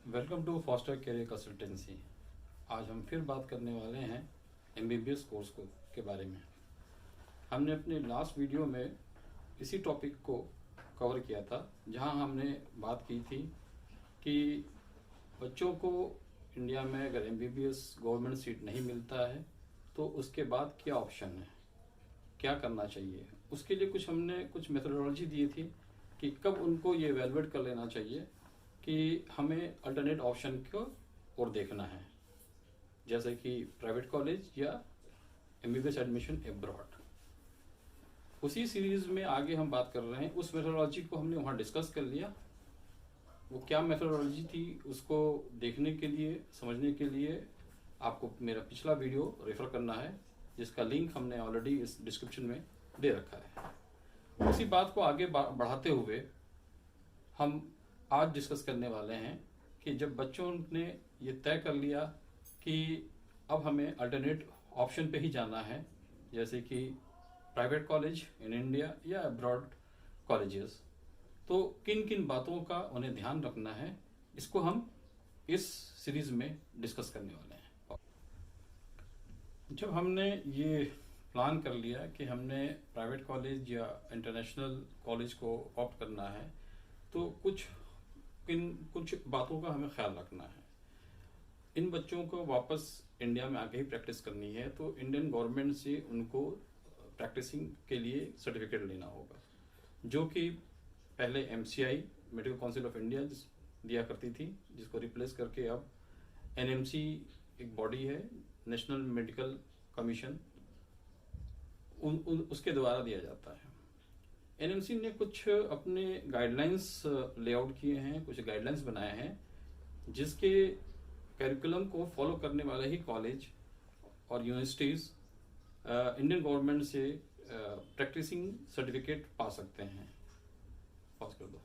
Welcome to Foster career consultancy. आज हम फिर बात करने वाले हैं एमबीबीएस कोर्स के बारे में। हमने अपने लास्ट वीडियो में इसी टॉपिक को कवर किया था, जहां हमने बात की थी कि बच्चों को इंडिया में अगर एमबीबीएस गवर्नमेंट सीट नहीं मिलता है तो उसके बाद क्या ऑप्शन है, क्या करना चाहिए। उसके लिए हमने कुछ मेथोडोलॉजी दी थी कि कब उनको ये इवैल्यूएट कर लेना चाहिए कि हमें अल्टरनेट ऑप्शन को और देखना है, जैसे कि प्राइवेट कॉलेज या एमबीबीएस एडमिशन एब्रॉड। उसी सीरीज में आगे हम बात कर रहे हैं। उस मेथोडोलॉजी को हमने वहाँ डिस्कस कर लिया। वो क्या मेथोडोलॉजी थी उसको देखने के लिए, समझने के लिए आपको मेरा पिछला वीडियो रेफर करना है, जिसका लिंक हमने ऑलरेडी इस डिस्क्रिप्शन में दे रखा है। उसी बात को आगे बढ़ाते हुए हम आज डिस्कस करने वाले हैं कि जब बच्चों ने ये तय कर लिया कि अब हमें अल्टरनेट ऑप्शन पे ही जाना है, जैसे कि प्राइवेट कॉलेज इन इंडिया या अब्रॉड कॉलेजेस, तो किन किन बातों का उन्हें ध्यान रखना है, इसको हम इस सीरीज में डिस्कस करने वाले हैं। जब हमने ये प्लान कर लिया कि हमने प्राइवेट कॉलेज या इंटरनेशनल कॉलेज को ऑप्ट करना है, तो कुछ बातों का हमें ख्याल रखना है। इन बच्चों को वापस इंडिया में आके ही प्रैक्टिस करनी है, तो इंडियन गवर्नमेंट से उनको प्रैक्टिसिंग के लिए सर्टिफिकेट लेना होगा, जो कि पहले MCI medical council of India दिया करती थी, जिसको रिप्लेस करके अब एनएमसी एक बॉडी है, नेशनल मेडिकल कमीशन, उसके द्वारा दिया जाता है। एनएमसी ने कुछ अपने गाइडलाइंस लेआउट किए हैं, कुछ गाइडलाइंस बनाए हैं, जिसके करिकुलम को फॉलो करने वाले ही कॉलेज और यूनिवर्सिटीज इंडियन गवर्नमेंट से प्रैक्टिसिंग सर्टिफिकेट पा सकते हैं। पॉज कर दो।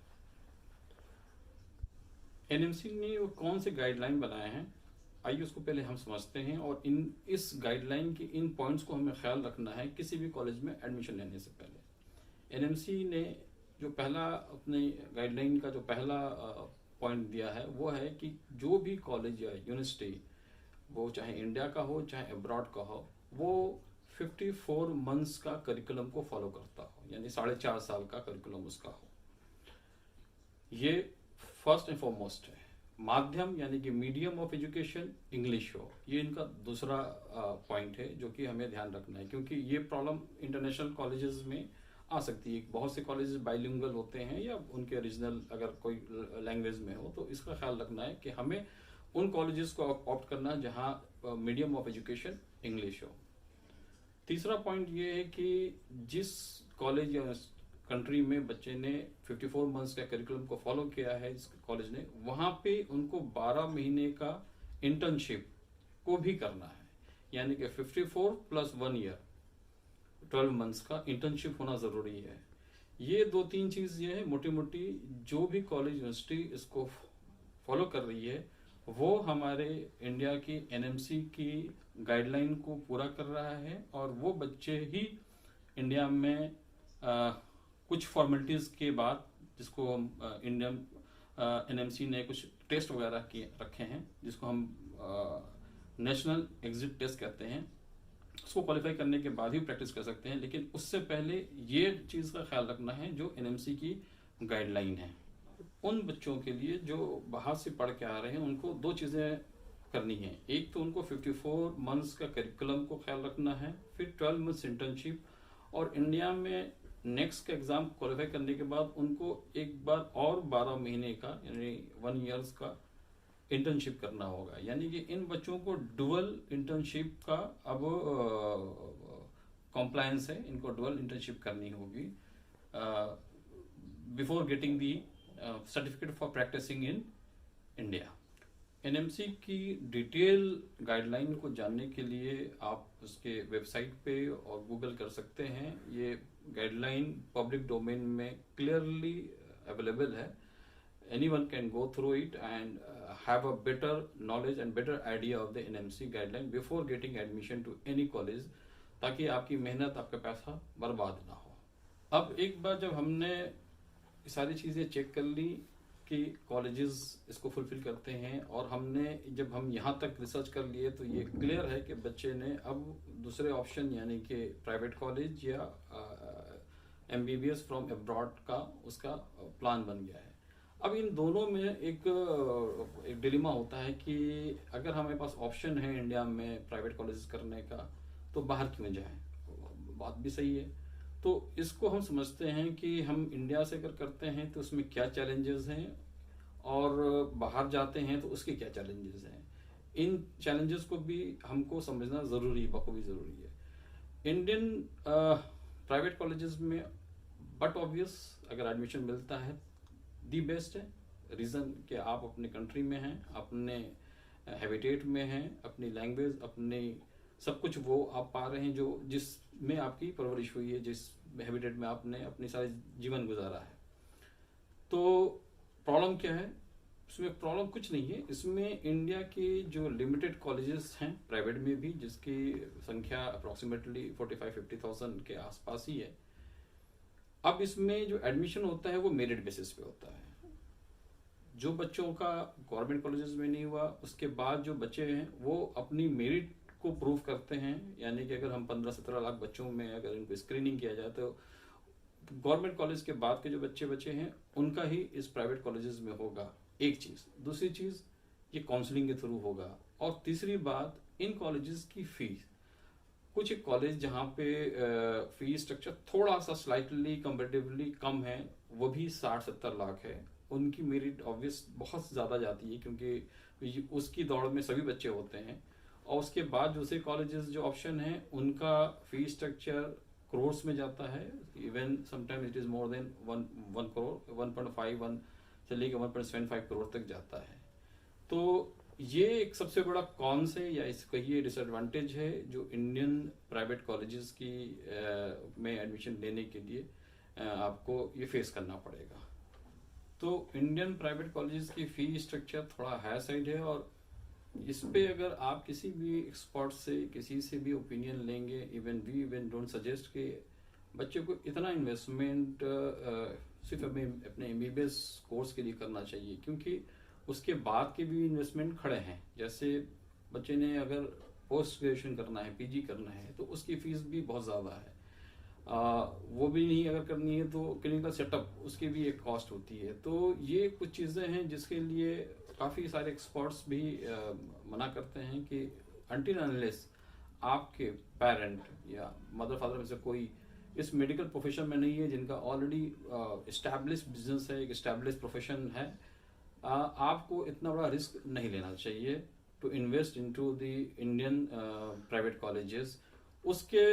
एनएमसी ने वो कौन से गाइडलाइन बनाए हैं, आइए उसको पहले हम समझते हैं, और इस गाइडलाइन के इन पॉइंट्स को हमें ख्याल रखना है किसी भी कॉलेज में एडमिशन लेने से पहले। एनएमसी ने जो पहला अपने गाइडलाइन का जो पहला पॉइंट दिया है वो है कि जो भी कॉलेज या यूनिवर्सिटी, वो चाहे इंडिया का हो चाहे अब्रॉड का हो, वो 54 मंथ्स का करिकुलम को फॉलो करता हो, यानी 4.5 साल का करिकुलम उसका हो। ये फर्स्ट एंड फॉरमोस्ट है। माध्यम यानी कि मीडियम ऑफ एजुकेशन इंग्लिश हो, ये इनका दूसरा पॉइंट है जो कि हमें ध्यान रखना है, क्योंकि ये प्रॉब्लम इंटरनेशनल कॉलेजेस में आ सकती है। बहुत से कॉलेजेस बाइलिंगुअल होते हैं या उनके रीजनल अगर कोई लैंग्वेज में हो, तो इसका ख्याल रखना है कि हमें उन कॉलेजेस को ऑप्ट करना जहां मीडियम ऑफ एजुकेशन इंग्लिश हो। तीसरा पॉइंट ये है कि जिस कॉलेज या कंट्री में बच्चे ने 54 मंथ्स का करिकुलम को फॉलो किया है इस कॉलेज ने, वहां पे उनको 12 महीने का इंटर्नशिप को भी करना है, यानी कि 54 प्लस 1 ईयर 12 मंथ्स का इंटर्नशिप होना जरूरी है। ये 2-3 चीज ये है मोटी मोटी, जो भी कॉलेज यूनिवर्सिटी इसको फॉलो कर रही है वो हमारे इंडिया की एनएमसी की गाइडलाइन को पूरा कर रहा है, और वो बच्चे ही इंडिया में कुछ फॉर्मेलिटीज के बाद, जिसको हम इंडियन एनएमसी ने कुछ टेस्ट वगैरह रखे हैं, जिसको हम नेशनल एग्जिट टेस्ट कहते हैं, उसको क्वालिफाई करने के बाद ही प्रैक्टिस कर सकते हैं। लेकिन उससे पहले ये चीज का ख्याल रखना है जो एनएमसी की गाइडलाइन है। उन बच्चों के लिए जो बाहर से पढ़ के आ रहे हैं, उनको 2 चीजें करनी है। एक तो उनको 54 मंथ्स का करिकुलम को ख्याल रखना है, फिर 12 मंथ्स इंटर्नशिप, और इंडिया में नेक्स्ट का एग्जाम क्वालिफाई करने के बाद उनको एक बार और 12 महीने का यानी 1 ईयर्स का इंटर्नशिप करना होगा। यानी कि इन बच्चों को डुअल इंटर्नशिप का अब कॉम्प्लायंस है, इनको डुअल इंटर्नशिप करनी होगी before getting the certificate for practicing in India. NMC की डिटेल गाइडलाइन को जानने के लिए आप उसके वेबसाइट पे और गूगल कर सकते हैं। ये गाइडलाइन पब्लिक डोमेन में क्लियरली अवेलेबल है। Anyone can go through it and have a better knowledge and better idea of the NMC guideline before getting admission to any college, ताकि आपकी मेहनत, आपका पैसा बर्बाद ना हो। अब एक बार जब हमने सारी चीजें चेक कर ली कि कॉलेजेस इसको फुलफिल करते हैं, और हमने जब हम यहाँ तक रिसर्च कर लिए तो ये क्लियर है कि बच्चे ने अब दूसरे ऑप्शन यानी कि प्राइवेट कॉलेज या MBBS फ्रॉम अब्रॉड का उसका प्लान बन गया है। अब इन दोनों में एक डिलेमा होता है कि अगर हमारे पास ऑप्शन है इंडिया में प्राइवेट कॉलेज करने का तो बाहर क्यों जाएं। बात भी सही है। तो इसको हम समझते हैं कि हम इंडिया से अगर करते हैं तो उसमें क्या चैलेंजेस हैं, और बाहर जाते हैं तो उसके क्या चैलेंजेस हैं। इन चैलेंजेस को भी हमको समझना ज़रूरी, बखूबी ज़रूरी है। इंडियन प्राइवेट कॉलेजेस में बट ऑब्वियस अगर एडमिशन मिलता है दी बेस्ट है। रीज़न कि आप अपने कंट्री में हैं, अपने हैबिटेट में हैं, अपनी लैंग्वेज, अपने सब कुछ वो आप पा रहे हैं जो जिसमें आपकी परवरिश हुई है, जिस हैबिटेट में आपने अपनी सारी जीवन गुजारा है। तो प्रॉब्लम क्या है इसमें? प्रॉब्लम कुछ नहीं है। इसमें इंडिया के जो लिमिटेड कॉलेजेस हैं प्राइवेट में भी, जिसकी संख्या अप्रॉक्सीमेटली 45-50,000 के आसपास ही है। अब इसमें जो एडमिशन होता है वो मेरिट बेसिस पे होता है। जो बच्चों का गवर्नमेंट कॉलेजेस में नहीं हुआ, उसके बाद जो बच्चे हैं वो अपनी मेरिट को प्रूव करते हैं। यानी कि अगर हम 15-17 लाख बच्चों में अगर इनको स्क्रीनिंग किया जाए तो गवर्नमेंट कॉलेज के बाद के जो बच्चे बचे हैं उनका ही इस प्राइवेट कॉलेजेस में होगा। एक चीज। दूसरी चीज, ये काउंसलिंग के थ्रू होगा। और तीसरी बात, इन कॉलेजेस की फीस, कुछ एक कॉलेज जहाँ पे फी स्ट्रक्चर थोड़ा सा स्लाइटली कंपेरेटिवली कम है, वो भी 60-70 लाख है। उनकी मेरिट ऑब्वियस बहुत ज़्यादा जाती है क्योंकि उसकी दौड़ में सभी बच्चे होते हैं। और उसके बाद दूसरे कॉलेजेस जो ऑप्शन है उनका फी स्ट्रक्चर करोर्स में जाता है। Even sometime it is more than 1 crore, 1.5 से लेकर 1.75 करोड़ तक जाता है। तो ये एक सबसे बड़ा कॉन से या इसका ये डिसएडवांटेज है जो इंडियन प्राइवेट कॉलेजेस की में एडमिशन लेने के लिए आपको ये फेस करना पड़ेगा। तो इंडियन प्राइवेट कॉलेजेस की फी स्ट्रक्चर थोड़ा हाई साइड है, और इस पे अगर आप किसी भी एक्सपर्ट से, किसी से भी ओपिनियन लेंगे, इवन डोंट सजेस्ट कि बच्चे को इतना इन्वेस्टमेंट सिर्फ अपने MBBS कोर्स के लिए करना चाहिए, क्योंकि उसके बाद के भी इन्वेस्टमेंट खड़े हैं। जैसे बच्चे ने अगर पोस्ट ग्रेजुएशन करना है, PG करना है, तो उसकी फीस भी बहुत ज़्यादा है। वो भी नहीं अगर करनी है तो क्लिनिकल सेटअप उसकी भी एक कॉस्ट होती है। तो ये कुछ चीज़ें हैं जिसके लिए काफ़ी सारे एक्सपर्ट्स भी मना करते हैं कि अनटिल अनलेस आपके पेरेंट या मदर फादर में से कोई इस मेडिकल प्रोफेशन में नहीं है, जिनका ऑलरेडी इस्टेब्लिश बिजनेस है, एक इस्टेब्लिश प्रोफेशन है, आपको इतना बड़ा रिस्क नहीं लेना चाहिए to invest into the Indian private colleges. उसके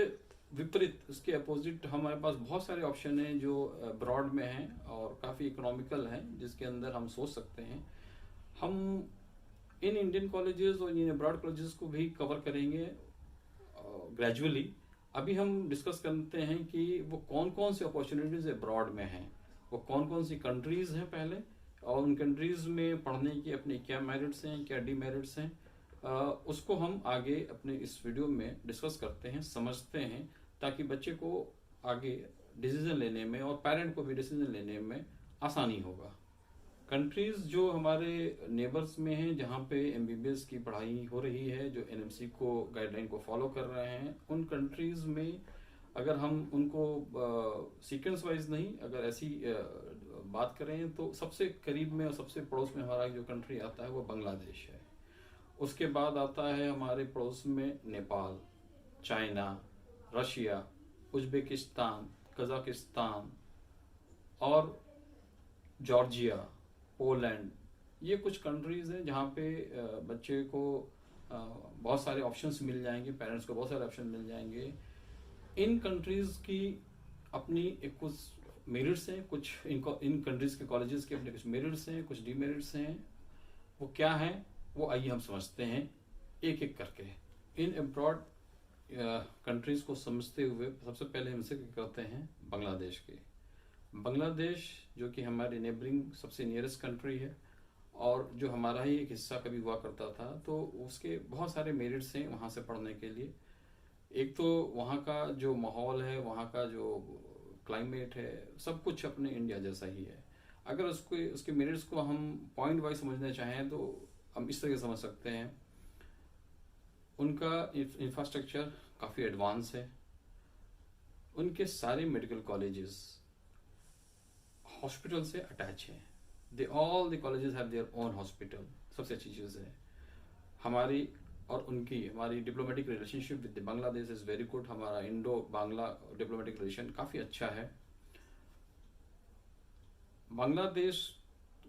विपरीत, उसके अपोजिट हमारे पास बहुत सारे ऑप्शन हैं जो ब्रॉड में हैं और काफ़ी इकोनॉमिकल हैं, जिसके अंदर हम सोच सकते हैं। हम इन इंडियन कॉलेजेस और इन ब्रॉड कॉलेजेस को भी कवर करेंगे ग्रेजुअली। अभी हम डिस्कस करते हैं कि वो कौन कौन सी अपॉर्चुनिटीज अब्रॉड में हैं, वो कौन कौन सी कंट्रीज हैं पहले, और उन कंट्रीज में पढ़ने की अपने क्या मेरिट्स हैं, क्या डीमेरिट्स हैं, उसको हम आगे अपने इस वीडियो में डिस्कस करते हैं, समझते हैं, ताकि बच्चे को आगे डिसीजन लेने में और पेरेंट को भी डिसीजन लेने में आसानी होगा। कंट्रीज जो हमारे नेबर्स में हैं, जहाँ पे MBBS की पढ़ाई हो रही है, जो NMC को गाइडलाइन को फॉलो कर रहे हैं, उन कंट्रीज में अगर हम उनको सीक्वेंस वाइज नहीं, अगर ऐसी बात करें तो सबसे करीब में और सबसे पड़ोस में हमारा जो कंट्री आता है वो बांग्लादेश है। उसके बाद आता है हमारे पड़ोस में Nepal, China, Russia, Uzbekistan, Kazakhstan और जॉर्जिया, पोलैंड। ये कुछ कंट्रीज हैं जहाँ पे बच्चे को बहुत सारे ऑप्शंस मिल जाएंगे, पेरेंट्स को बहुत सारे ऑप्शन मिल जाएंगे। इन कंट्रीज की अपनी एक कुछ मेरिट्स हैं, कुछ इन कंट्रीज के कॉलेजेस के अपने कुछ मेरिट्स हैं, कुछ डीमेरिट्स हैं। वो क्या है वो आइए हम समझते हैं एक एक करके। इन अब्रॉड कंट्रीज को समझते हुए सबसे पहले हम जिक्र करते हैं बांग्लादेश के। बांग्लादेश जो कि हमारे नेबरिंग सबसे नियरेस्ट कंट्री है और जो हमारा ही एक हिस्सा कभी हुआ करता था, तो उसके बहुत सारे मेरिट्स हैं वहाँ से पढ़ने के लिए। एक तो वहाँ का जो माहौल है, वहाँ का जो क्लाइमेट है, सब कुछ अपने इंडिया जैसा ही है। अगर उसको उसके मेरिट्स को हम पॉइंट वाइज समझना चाहें तो हम इस तरह से समझ सकते हैं। उनका इंफ्रास्ट्रक्चर काफ़ी एडवांस है, उनके सारे मेडिकल कॉलेजेस हॉस्पिटल से अटैच हैं, they all the colleges have their own hospital. सबसे अच्छी चीज़ है हमारी और उनकी, हमारी diplomatic relationship with Bangladesh is very good. हमारा इंडो बांग्ला डिप्लोमेटिक रिलेशन काफ़ी अच्छा है। बांग्लादेश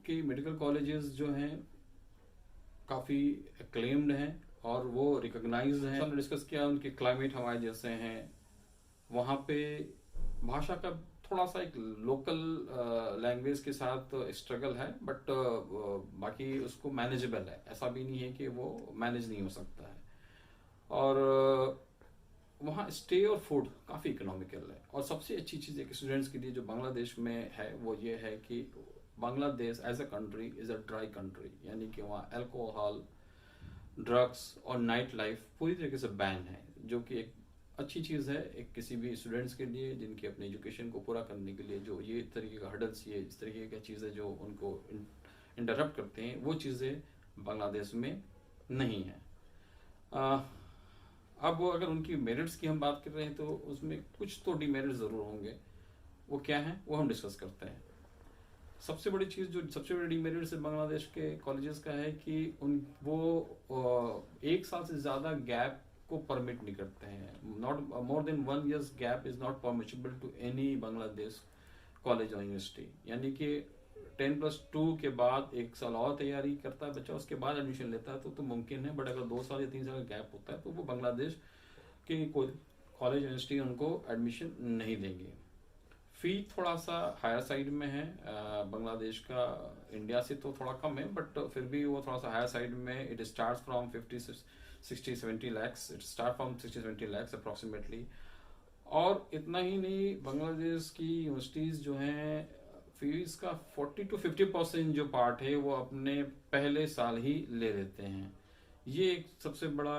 के मेडिकल कॉलेजेस जो हैं काफ़ी एक्लेम्ड हैं और वो रिकॉग्नाइज्ड हैं। हमने डिस्कस किया उनके क्लाइमेट हमारे जैसे हैं, वहाँ पे भाषा का थोड़ा सा एक लोकल लैंग्वेज के साथ स्ट्रगल है, बट बाकी उसको मैनेजेबल है। ऐसा भी नहीं है कि वो मैनेज नहीं हो सकता है। और वहाँ स्टे और फूड काफ़ी इकोनॉमिकल है। और सबसे अच्छी चीज़ एक स्टूडेंट्स के लिए जो बांग्लादेश में है वो ये है कि Bangladesh as a country is a dry country, यानी कि वहाँ अल्कोहल, ड्रग्स और नाइट लाइफ पूरी तरीके से बैन है, जो कि एक अच्छी चीज़ है एक किसी भी स्टूडेंट्स के लिए जिनकी अपने एजुकेशन को पूरा करने के लिए जो ये तरीके का हर्डल्स, ये इस तरीके की चीज़ें जो उनको इंटरप्ट करते हैं, वो चीज़ें बांग्लादेश में नहीं है। अब अगर उनकी मेरिट्स की हम बात कर रहे हैं तो उसमें कुछ तो डीमेरिट्स ज़रूर होंगे। वो क्या है वो हम डिस्कस करते हैं। सबसे बड़ी चीज़ जो सबसे बड़ी डीमेरिट्स बांग्लादेश के कॉलेजेस का है कि वो 1 साल से ज़्यादा गैप को परमिट नहीं करते हैं। Not more than 1 years gap is not permissible to any Bangladesh college और यूनिवर्सिटी। यानी कि 10+2 के बाद 1 साल और तैयारी करता है बच्चा, उसके बाद एडमिशन लेता है तो मुमकिन है। बट अगर 2 साल या 3 साल का गैप होता है तो वो बांग्लादेश के कॉलेज यूनिवर्सिटी उनको एडमिशन नहीं देंगे। फी थोड़ा सा हायर साइड में है बांग्लादेश का, इंडिया से तो थोड़ा कम है, बट फिर भी वो थोड़ा सा हायर साइड में। It start from 50-60-70 lakhs, it start from 60-70 lakhs approximately. और इतना ही नहीं, बांग्लादेश की यूनिवर्सिटीज़ जो हैं फीस का 40-50% जो पार्ट है वो अपने पहले साल ही ले लेते हैं। ये एक सबसे बड़ा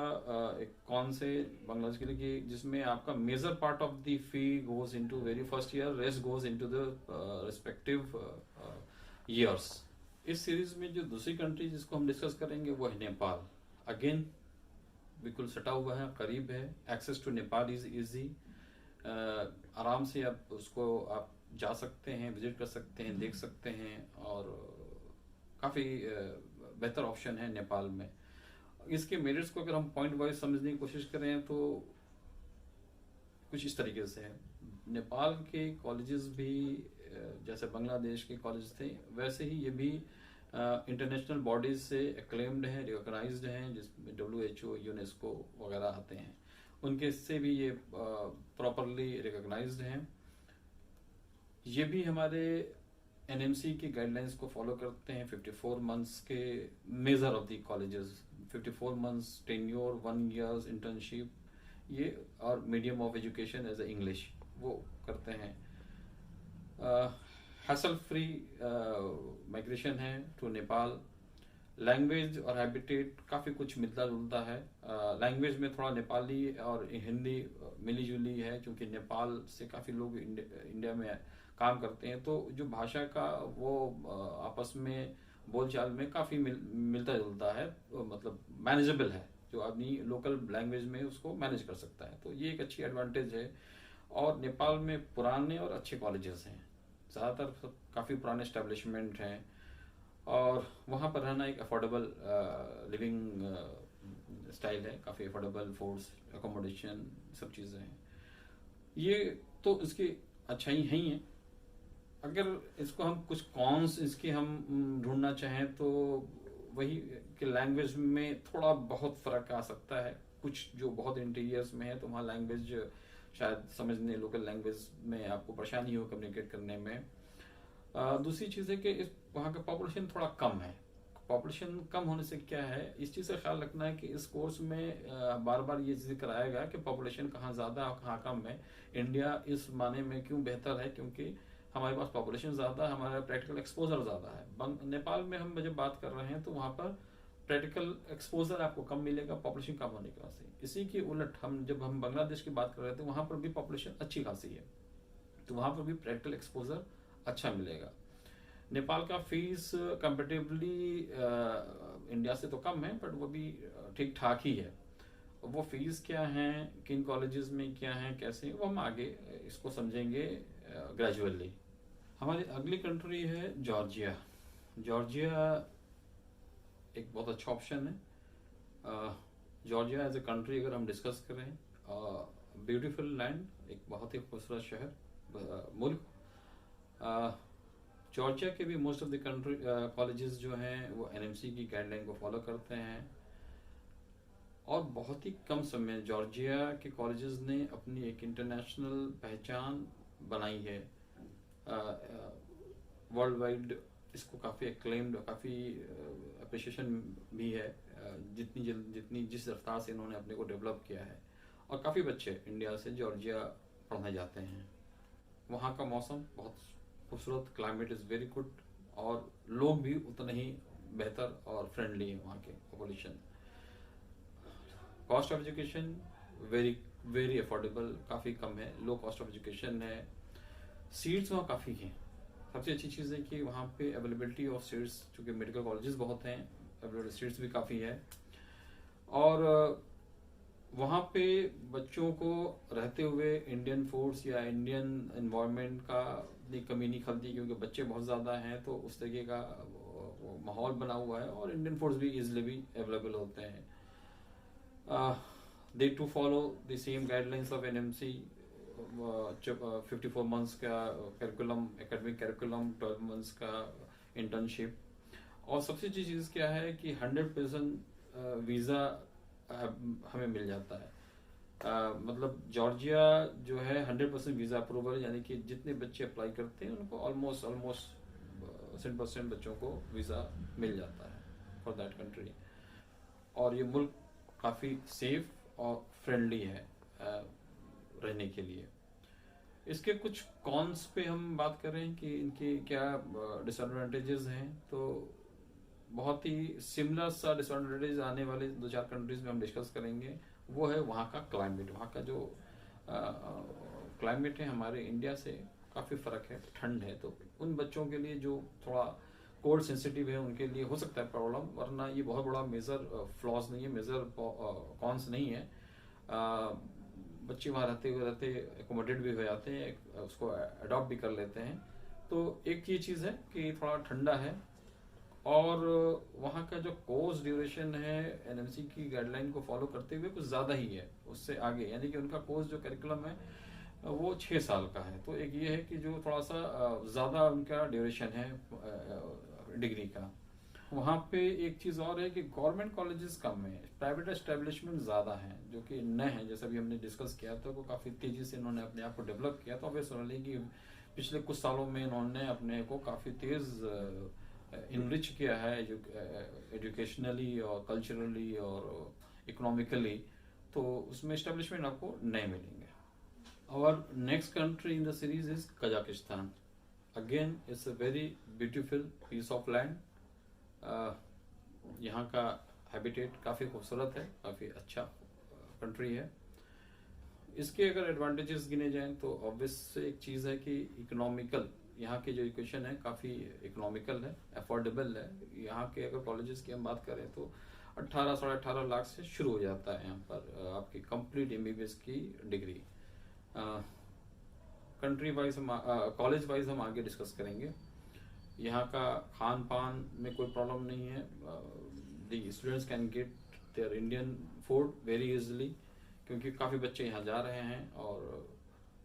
एक कौन से बांग्लादेश के लिए कि जिसमें आपका major part of the fee goes into very first year, rest goes into the respective years. इस सीरीज में जो दूसरी कंट्री जिसको हम डिस्कस करेंगे वो है नेपाल। अगेन बिल्कुल सटा हुआ है, करीब है, access to Nepal is easy. आराम से आप उसको आप जा सकते हैं, विजिट कर सकते हैं, देख सकते हैं, और काफ़ी बेहतर ऑप्शन है नेपाल में। इसके मेरिट्स को अगर हम पॉइंट वाइज समझने की कोशिश करें तो कुछ इस तरीके से है। नेपाल के कॉलेजेस भी जैसे बांग्लादेश के कॉलेज थे वैसे ही ये भी इंटरनेशनल बॉडीज से एक्लेम्ड हैं, रिकॉग्नाइज्ड हैं, जिसमें WHO, यूनेस्को वगैरह आते हैं, उनके से भी ये प्रॉपरली रिकॉग्नाइज्ड हैं। ये भी हमारे NMC की गाइडलाइंस को फॉलो करते हैं। 54 मंथ्स के major of the colleges, 54 months tenure, 1 years internship, ये और medium of education as a English वो करते हैं। हैसल फ्री माइग्रेशन है टू नेपाल। लैंग्वेज और हैबिटेट काफ़ी कुछ मिलता जुलता है। लैंग्वेज में थोड़ा नेपाली और हिंदी मिली जुली है, क्योंकि नेपाल से काफ़ी लोग इंडिया में काम करते हैं, तो जो भाषा का वो आपस में बोलचाल में काफ़ी मिलता जुलता है, मतलब मैनेजेबल है, जो आदमी लोकल लैंग्वेज में उसको मैनेज कर सकता है, तो ये एक अच्छी एडवांटेज है। और नेपाल में पुराने और अच्छे कॉलेजेस हैं, ज़्यादातर काफ़ी पुराने एस्टेब्लिशमेंट हैं, और वहाँ पर रहना एक अफोर्डेबल लिविंग स्टाइल है, काफ़ी अफोर्डेबल फूड्स, अकोमोडेशन, सब चीज़ें हैं। ये तो इसकी अच्छाई है ही है। अगर इसको हम कुछ कॉन्स इसके हम ढूंढना चाहें तो वही कि लैंग्वेज में थोड़ा बहुत फ़र्क आ सकता है। कुछ जो बहुत इंटीरियर्स में है तो वहाँ लैंग्वेज शायद समझने, लोकल लैंग्वेज में आपको परेशानी हो कम्युनिकेट करने में। दूसरी चीज़ है कि इस वहाँ का पॉपुलेशन थोड़ा कम है। पॉपुलेशन कम होने से क्या है, इस चीज़ का ख्याल रखना है कि इस कोर्स में बार बार ये जिक्र आएगा कि पॉपुलेशन कहाँ ज़्यादा और कहाँ कम है। इंडिया इस माने में क्यों बेहतर है, क्योंकि हमारे पास पॉपुलेशन ज़्यादा है, हमारा प्रैक्टिकल एक्सपोजर ज़्यादा है। नेपाल में हम जब बात कर रहे हैं तो वहाँ पर प्रैक्टिकल एक्सपोजर आपको कम मिलेगा पॉपुलेशन कम होने की वजह से। इसी की उलट जब हम बांग्लादेश की बात कर रहे थे, वहाँ पर भी पॉपुलेशन अच्छी खासी है, तो वहाँ पर भी प्रैक्टिकल एक्सपोजर अच्छा मिलेगा। नेपाल का फीस कंपेरेटिवली इंडिया से तो कम है, बट वो भी ठीक ठाक ही है। वो फीस क्या है, किन कॉलेजेस में क्या है, कैसे, वो हम आगे इसको समझेंगे ग्रेजुअली। हमारी अगली कंट्री है जॉर्जिया। जॉर्जिया एक बहुत अच्छा ऑप्शन है। जॉर्जिया एज ए कंट्री अगर हम डिस्कस करें, ब्यूटीफुल लैंड, एक बहुत ही खूबसूरत शहर, मुल्क। जॉर्जिया के भी most of the country colleges जो हैं वो एनएमसी की गाइडलाइन को फॉलो करते हैं, और बहुत ही कम समय में जॉर्जिया के कॉलेजेस ने अपनी एक इंटरनेशनल पहचान बनाई है। वर्ल्ड वाइड इसको काफ़ी एक्लेम्ड, काफ़ी अप्रिशिएशन भी है, जितनी जिस रफ्तार से इन्होंने अपने को डेवलप किया है। और काफ़ी बच्चे इंडिया से जॉर्जिया पढ़ने जाते हैं। वहाँ का मौसम बहुत खूबसूरत, क्लाइमेट इज़ वेरी गुड, और लोग भी उतने ही बेहतर और फ्रेंडली हैं वहाँ के population. Cost of education very very affordable, काफ़ी कम है, लो कॉस्ट ऑफ एजुकेशन है। सीट्स वहाँ काफ़ी हैं। सबसे अच्छी चीज़ है कि वहाँ पे अवेलेबिलिटी ऑफ सीट्स, चूँकि मेडिकल कॉलेजेस बहुत हैं, अवेलेबिलिटी सीट्स भी काफ़ी है। और वहाँ पे बच्चों को रहते हुए इंडियन फूड्स या इंडियन एनवायरनमेंट का इतनी कमी नहीं खलती, क्योंकि बच्चे बहुत ज़्यादा हैं, तो उस तरीके का माहौल बना हुआ है, और इंडियन फूड्स भी इजीली भी अवेलेबल होते हैं। They too follow the same guidelines of NMC, 54 months का करिकुलम, एकेडमिक करिकुलम, 12 months का इंटर्नशिप। और सबसे अच्छी चीज़ क्या है कि 100% वीज़ा हमें मिल जाता है। मतलब जॉर्जिया जो है 100% वीज़ा अप्रूवल, यानी कि जितने बच्चे अप्लाई करते हैं उनको ऑलमोस्ट 100% बच्चों को वीज़ा मिल जाता है फॉर दैट कंट्री। और ये मुल्क काफ़ी सेफ और फ्रेंडली है रहने के लिए। इसके कुछ कॉन्स पे हम बात करें कि इनके क्या डिसएडवांटेजेस हैं, तो बहुत ही सिमिलर सा डिसएडवांटेज आने वाले 2-4 कंट्रीज में हम डिस्कस करेंगे। वो है वहाँ का क्लाइमेट। वहाँ का जो क्लाइमेट है हमारे इंडिया से काफ़ी फ़र्क है, ठंड है, तो उन बच्चों के लिए जो थोड़ा कोल्ड सेंसिटिव है उनके लिए हो सकता है प्रॉब्लम, वरना ये बहुत बड़ा मेजर फ्लॉज नहीं है, मेजर कॉन्स नहीं है। बच्चे वहाँ रहते एकोमोडेट भी हो जाते हैं, उसको अडॉप्ट भी कर लेते हैं। तो एक ये चीज़ है कि थोड़ा ठंडा है, और वहाँ का जो कोर्स ड्यूरेशन है एनएमसी की गाइडलाइन को फॉलो करते हुए कुछ ज़्यादा ही है उससे आगे, यानी कि उनका कोर्स जो करिकुलम है वो 6 साल का है। तो एक ये है कि जो थोड़ा सा ज़्यादा उनका ड्यूरेशन है डिग्री का। वहाँ पे एक चीज़ और है कि गवर्नमेंट कॉलेजेस कम है, प्राइवेट एस्टेब्लिशमेंट ज़्यादा हैं, जो कि नए हैं, जैसा भी हमने डिस्कस किया, तो वो काफ़ी तेज़ी से इन्होंने अपने आप को डेवलप किया। तो ऑब्वियसली कि पिछले कुछ सालों में इन्होंने अपने को काफ़ी तेज़ इनरिच किया है एजुकेशनली और कल्चरली और इकोनॉमिकली, तो उसमें एस्टेब्लिशमेंट आपको नए मिलेंगे। और next country in the series is Kazakhstan. Again it's a very beautiful piece of land. यहाँ का हैबिटेट काफ़ी खूबसूरत है, काफ़ी अच्छा कंट्री है। इसके अगर एडवांटेजेस गिने जाएं तो ऑब्वियस एक चीज़ है कि इकोनॉमिकल, यहाँ की जो एजुकेशन है काफ़ी इकोनॉमिकल है, अफोर्डेबल है। यहाँ के अगर कॉलेजेस की हम बात करें तो 18-18.5 लाख से शुरू हो जाता है यहाँ पर आपकी कंप्लीट एमबीबीएस की डिग्री। कंट्री वाइज हम कॉलेज वाइज हम आगे डिस्कस करेंगे। यहाँ का खान पान में कोई प्रॉब्लम नहीं है। The students can get their Indian food very easily, क्योंकि काफ़ी बच्चे यहाँ जा रहे हैं, और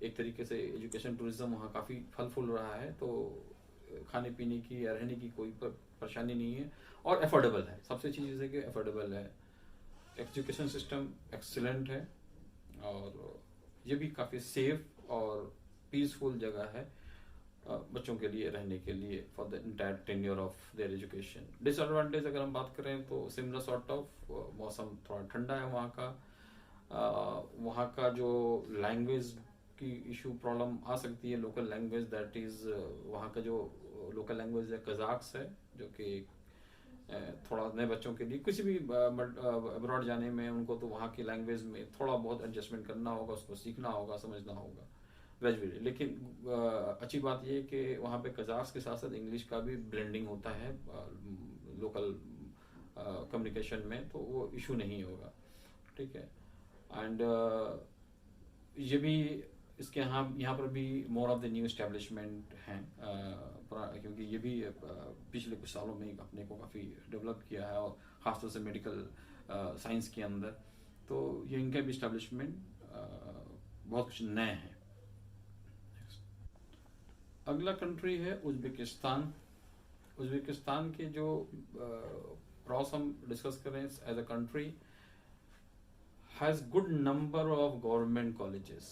एक तरीके से एजुकेशन टूरिज्म वहाँ काफ़ी फल फूल रहा है। तो खाने पीने की या रहने की कोई परेशानी नहीं है, और अफोर्डेबल है। सबसे अच्छी चीज़ है कि अफोर्डेबल है। एजुकेशन सिस्टम एक्सीलेंट है, और ये भी काफ़ी सेफ और पीसफुल जगह है बच्चों के लिए रहने के लिए for the entire tenure of their education. Disadvantage अगर हम बात करें तो सिमिलर सॉर्ट ऑफ मौसम थोड़ा ठंडा है वहाँ का। वहाँ का जो लैंग्वेज की इशू प्रॉब्लम आ सकती है, लोकल लैंग्वेज, दैट इज़ वहाँ का जो लोकल लैंग्वेज है कज़ाक्स है, जो कि थोड़ा नए बच्चों के लिए किसी भी अब्रॉड जाने में उनको तो वहाँ की लैंग्वेज में थोड़ा बहुत एडजस्टमेंट करना होगा, उसको सीखना होगा, समझना होगा। ग्रेजुएटली, लेकिन अच्छी बात ये है कि वहाँ पे कजाक्स के साथ साथ इंग्लिश का भी ब्लेंडिंग होता है लोकल कम्युनिकेशन में, तो वो इशू नहीं होगा, ठीक है। एंड ये भी इसके यहाँ पर भी more of the new establishment हैं, क्योंकि ये भी पिछले कुछ सालों में अपने को काफ़ी डेवलप किया है, और ख़ासतौर से मेडिकल साइंस के अंदर, तो ये इनका भी इस्टेब्लिशमेंट बहुत कुछ नए हैं। अगला कंट्री है उज़्बेकिस्तान। उज़्बेकिस्तान के जो प्रॉस हम डिस्कस करें, as a country has good number of government colleges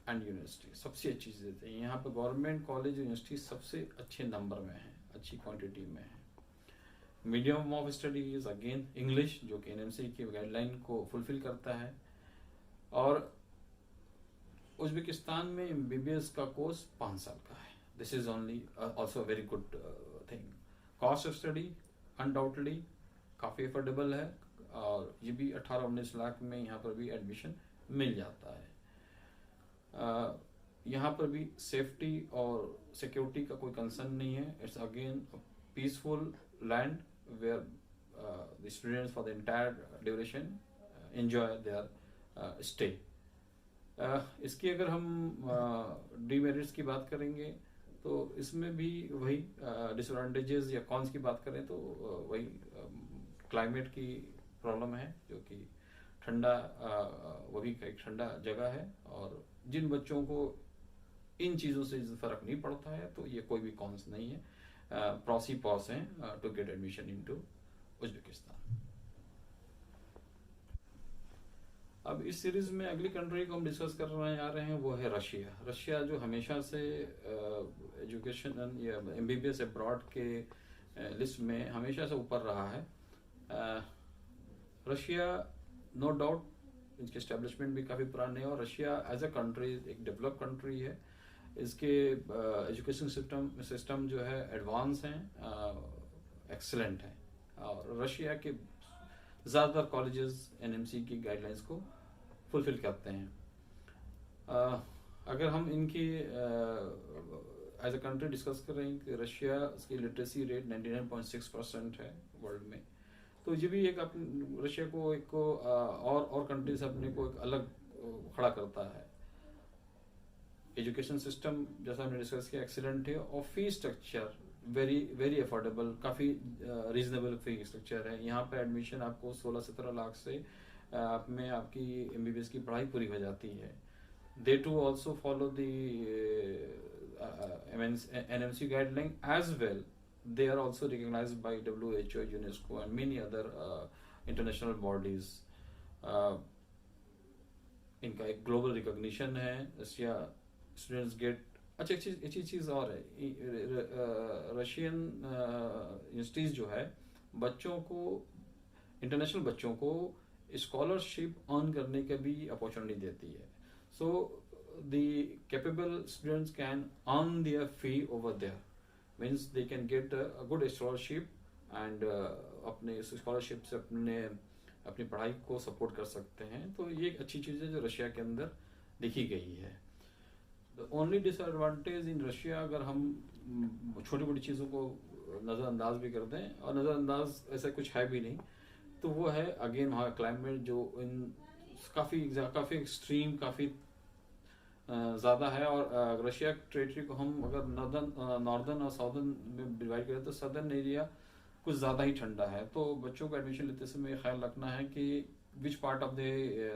and university. सबसे अच्छी चीज़ है यहाँ पर गवर्नमेंट कॉलेज यूनिवर्सिटी सबसे अच्छे नंबर में है, अच्छी क्वांटिटी में है। Medium of study is again English, जो कि एनएमसी की गाइडलाइन को फुलफिल करता है। और उज़्बेकिस्तान में एमबीबीएस का कोर्स 5 साल का है। This is only also very good thing. Cost of study undoubtedly काफ़ी अफोर्डेबल है, और ये भी 18-19 लाख में यहाँ पर भी एडमिशन मिल जाता है। यहाँ पर भी सेफ्टी और सिक्योरिटी का कोई कंसर्न नहीं है। It's again peaceful land where the students for the entire duration enjoy their stay. इसकी अगर हम डीमेरिट्स की बात करेंगे तो इसमें भी वही डिसएडवांटेजेस या कॉन्स की बात करें तो वही क्लाइमेट की प्रॉब्लम है, जो कि ठंडा, वो भी एक ठंडा जगह है, और जिन बच्चों को इन चीज़ों से फर्क नहीं पड़ता है तो ये कोई भी कॉन्स नहीं है, प्रॉस ही पॉस हैं to get admission into Uzbekistan. अब इस सीरीज में अगली कंट्री को हम डिस्कस करने आ रहे हैं, वो है रशिया। रशिया जो हमेशा से एजुकेशन या एमबीबीएस अब्रॉड के लिस्ट में हमेशा से ऊपर रहा है। रशिया नो डाउट इसके एस्टेब्लिशमेंट भी काफ़ी पुराने हैं, और रशिया एज अ कंट्री एक डेवलप कंट्री है। इसके एजुकेशन सिस्टम जो है एडवांस हैं, एक्सेलेंट है, और रशिया के ज़्यादातर कॉलेजेस एनएमसी की गाइडलाइंस को फुलफिल करते हैं। अगर हम इनकी एज अ कंट्री डिस्कस करें कि रशिया की लिटरेसी रेट 99.6% है वर्ल्ड में, तो ये भी एक रशिया को एक को और कंट्री से अपने को एक अलग खड़ा करता है। एजुकेशन सिस्टम जैसा हमने डिस्कस किया एक्सीलेंट है, और fee structure very very affordable, काफ़ी रीजनेबल फी स्ट्रक्चर है। यहाँ पे एडमिशन आपको 16-17 लाख से में आपकी एमबीबीएस की पढ़ाई पूरी हो जाती है। They to also follow the NMC guideline as well. They are also recognized by WHO, UNESCO, and many other international bodies. इनका एक ग्लोबल रिकॉग्निशन है। रशिया स्टूडेंट्स गेट अच्छी चीज़ और है, रशियन यूनिवर्सिटीज़ जो है बच्चों को, इंटरनेशनल बच्चों को स्कॉलरशिप अर्न करने का भी अपॉर्चुनिटी देती है। So the capable students can earn their fee over there, means they can get a good scholarship and अपने स्कॉलरशिप से अपनी पढ़ाई को सपोर्ट कर सकते हैं। तो ये एक अच्छी चीज़ है जो रशिया के अंदर देखी गई है। The only disadvantage in Russia, अगर हम छोटी मोटी चीज़ों को नज़रअंदाज भी कर दें, और नज़रअंदाज ऐसा कुछ है भी नहीं, तो वो है अगेन वहाँ का क्लाइमेट जो काफ़ी एक्सट्रीम, काफ़ी ज़्यादा है। और रशिया टेरिटरी को हम अगर नॉर्दर्न और साउदर्न में डिवाइड करें तो सदर्न एरिया कुछ ज़्यादा ही ठंडा है। तो बच्चों को एडमिशन लेते समय ख्याल रखना है कि which part of the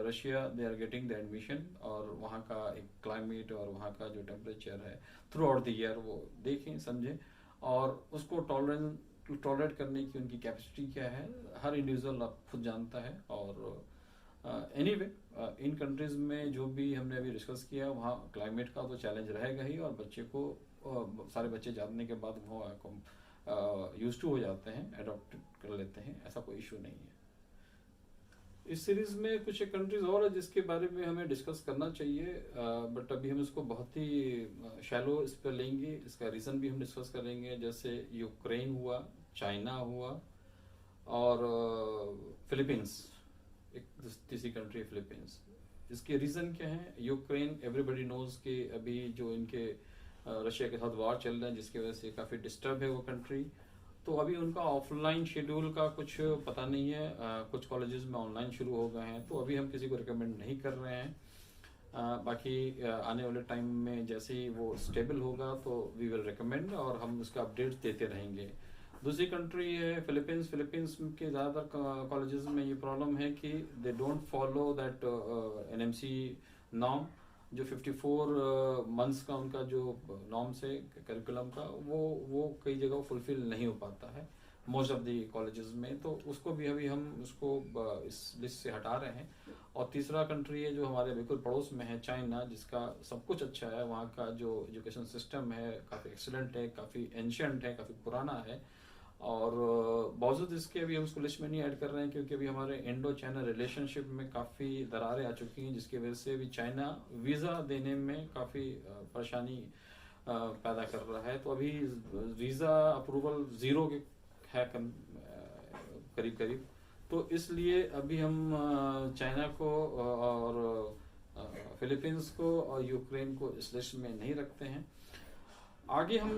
Russia they are getting the admission, और वहाँ का एक क्लाइमेट और वहाँ का जो टेम्परेचर है थ्रू आउट द ईयर वो देखें, समझें, और उसको टॉलरेट करने की उनकी कैपेसिटी क्या है हर इंडिविजुअल आप खुद जानता है। और एनीवे इन कंट्रीज में जो भी हमने अभी डिस्कस किया, वहाँ क्लाइमेट का तो चैलेंज रहेगा ही, और बच्चे को सारे बच्चे जानने के बाद वो यूज टू हो जाते हैं, अडॉप्ट कर लेते हैं, ऐसा कोई इशू नहीं है। इस सीरीज में कुछ एक कंट्रीज और है जिसके बारे में हमें डिस्कस करना चाहिए, बट अभी हम इसको बहुत ही शैलो इस पर लेंगे। इसका रीज़न भी हम डिस्कस करेंगे, जैसे यूक्रेन हुआ, चाइना हुआ, और फिलीपींस, एक तीसरी कंट्री फिलीपींस। इसके रीज़न क्या है? यूक्रेन, एवरीबडी नोज कि अभी जो इनके रशिया के साथ वार चल रहा है, जिसकी वजह से काफ़ी डिस्टर्ब है वो कंट्री। तो अभी उनका ऑफलाइन शेड्यूल का कुछ पता नहीं है, कुछ कॉलेजेस में ऑनलाइन शुरू हो गए हैं, तो अभी हम किसी को रिकमेंड नहीं कर रहे हैं। बाकी आने वाले टाइम में जैसे ही वो स्टेबल होगा तो वी विल रिकमेंड, और हम उसका अपडेट्स देते रहेंगे। दूसरी कंट्री है फिलीपींस। फिलीपींस के ज़्यादातर कॉलेजेस में ये प्रॉब्लम है कि they don't follow that NMC norm, जो 54 मंथ्स का उनका जो नॉर्म्स है करिकुलम का, वो कई जगह फुलफिल नहीं हो पाता है मोस्ट ऑफ द कॉलेजेस में। तो उसको भी अभी हम उसको इस लिस्ट से हटा रहे हैं। और तीसरा कंट्री है जो हमारे बिल्कुल पड़ोस में है, चाइना, जिसका सब कुछ अच्छा है। वहाँ का जो एजुकेशन सिस्टम है काफ़ी एक्सीलेंट है, काफ़ी एंशियंट है, काफ़ी पुराना है। और बावजूद इसके अभी हम उसको लिस्ट में नहीं ऐड कर रहे हैं, क्योंकि अभी हमारे इंडो चाइना रिलेशनशिप में काफ़ी दरारें आ चुकी हैं, जिसकी वजह से अभी चाइना वीज़ा देने में काफ़ी परेशानी पैदा कर रहा है। तो अभी वीज़ा अप्रूवल ज़ीरो के है करीब करीब। तो इसलिए अभी हम चाइना को और फिलीपींस को और यूक्रेन को इस लिस्ट में नहीं रखते हैं। आगे हम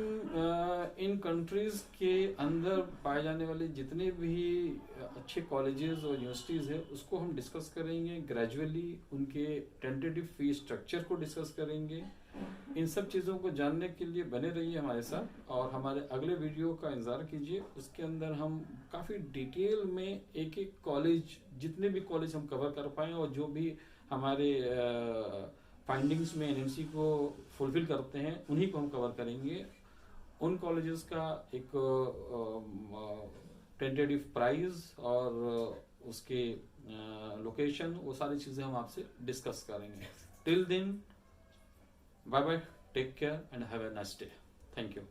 इन कंट्रीज के अंदर पाए जाने वाले जितने भी अच्छे कॉलेजेस और यूनिवर्सिटीज़ है उसको हम डिस्कस करेंगे ग्रेजुअली। उनके टेंटेटिव फी स्ट्रक्चर को डिस्कस करेंगे। इन सब चीज़ों को जानने के लिए बने रहिए हमारे साथ, और हमारे अगले वीडियो का इंतज़ार कीजिए। उसके अंदर हम काफ़ी डिटेल में एक एक कॉलेज, जितने भी कॉलेज हम कवर कर पाएँ और जो भी हमारे फाइंडिंग्स में एनएमसी को फुलफिल करते हैं उन्हीं को हम कवर करेंगे। उन कॉलेजेस का एक टेंटेटिव प्राइस और उसके लोकेशन, वो सारी चीज़ें हम आपसे डिस्कस करेंगे। Till then, bye bye, take care and have a nice day. Thank you.